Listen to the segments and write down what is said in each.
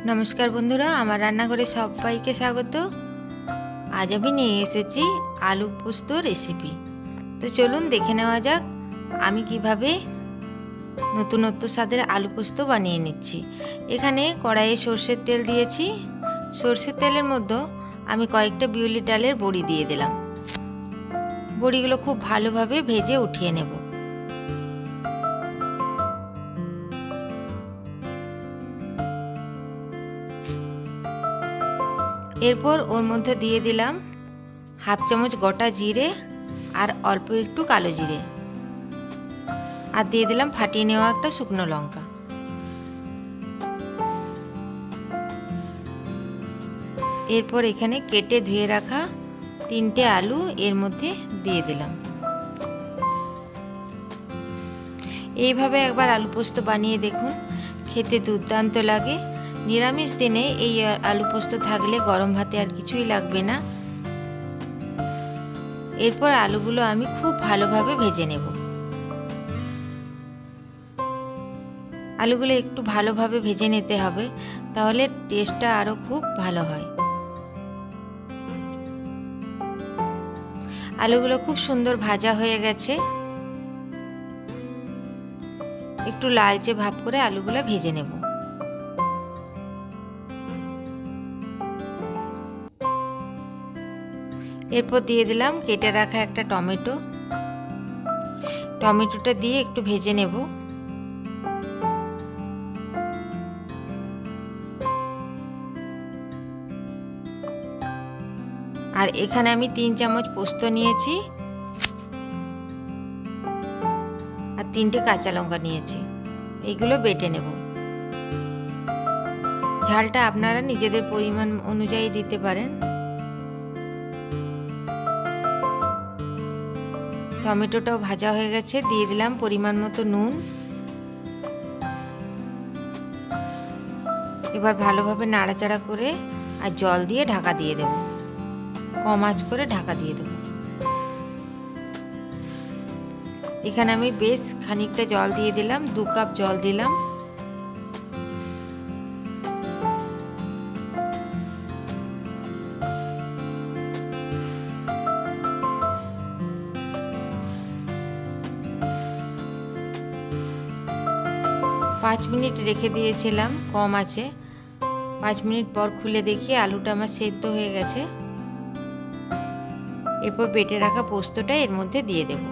नमस्कार बंधुरा आमार रान्नाघरे सबाइके स्वागत। आज आमी निये एसेछि आलू पोस्त रेसिपि। तो चलुन देखे नेওয়া যাক आमी किभाबे नतुनत्व स्वादेर आलू पोस्त बानिये निচ্ছি। एखाने कड़ाइये सर्षेर तेल दिएछि। सर्षेर तेलेर मध्य आमी कयेकटा बिउली डालेर बड़ी दिए दिलाम। बड़ीगुलो खूब भालोभाबे भेजे उठिये नेब। एरपर ओर मध्य दिए दिलाम हाफ चामच गोटा जिरे और अल्प एकटू कालो जिरे और दिए दिलाम फाटिए नेওয়া একটা শুকনো লঙ্কা। एरपर एखाने केटे धुए रखा 3টে आलू एर मध्य दिए दिलाम। এইভাবে একবার आलू पोस्त বানিয়ে দেখুন, খেতে দুর্দান্ত লাগে। निरामिष दिने आलू पोस्त थाकले गरम भाते आर किछुई लागबे ना। एरपर आलूगुलो आमी खूब भालोभाबे भेजे नेब। आलूगुलो एकटू भालोभाबे भेजे निते हबे, ताहले टेस्टटा आरो खूब भालो हय। आलूगुलो खूब सुंदर भाजा हये गेछे। एकटू लालचे भाब करे आलूगुलो भेजे नेब। एरपर दिए दिलाम केटे रखा एक टमेटो। टमेटोटा दिए एकटू भेजे नेब। और एखाने आमी 3 चामच पोस्त निয়েছি और 3টে কাঁচা লঙ্কা নিয়েছি। এইগুলো বেটে নেব। ঝালটা আপনারা নিজেদের পরিমাণ অনুযায়ী দিতে পারেন। टमेटोटाও भाजा হয়ে গেছে। দিয়ে দিলাম পরিমাণ মতো নুন। এবার ভালোভাবে নাড়াচাড়া করে আর জল দিয়ে ঢাকা দিয়ে দেব। কম আঁচ করে ঢাকা দিয়ে দেব। এখানে আমি বেশ খানিকটা জল দিয়ে দিলাম, 2 কাপ জল দিলাম। पाँच मिनट रेखे दिएছিলাম कम आँचे। 5 मिनट पर खुले देखिए आलूटा आमार सेদ্ধ হয়ে গেছে। এরপর বেটে রাখা পোস্তটা এর মধ্যে দিয়ে দেব।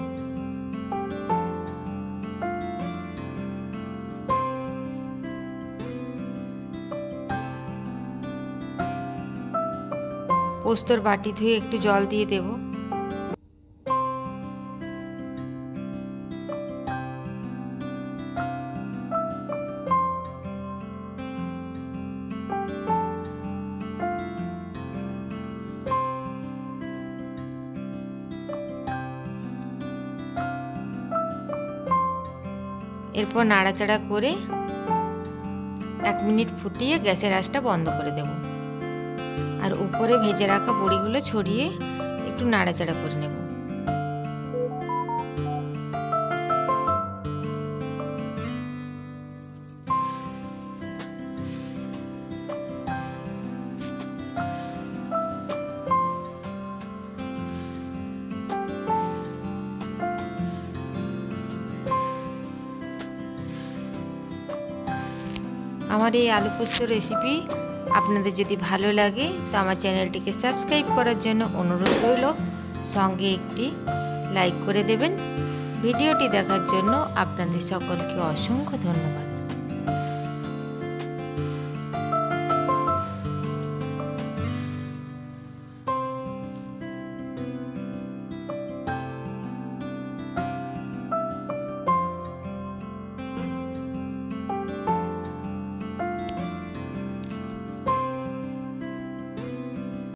পোস্তর বাটি ধুয়ে একটু জল দিয়ে দেব। एरपर नाड़ाचाड़ा करे 1 मिनट फुटिए गैसेर आँचटा बंद करे देब और ऊपरे भेजे रखा बड़ीगुलो छड़िए एकटू नाड़ाचाड़ा करे नेब। আমার এই আলু পোস্ত রেসিপি আপনাদের যদি ভালো লাগে তো আমার চ্যানেলটিকে সাবস্ক্রাইব করার জন্য অনুরোধ রইল। সঙ্গে একটি লাইক করে দেবেন। ভিডিওটি দেখার জন্য আপনাদের সকলকে অসংখ্য ধন্যবাদ।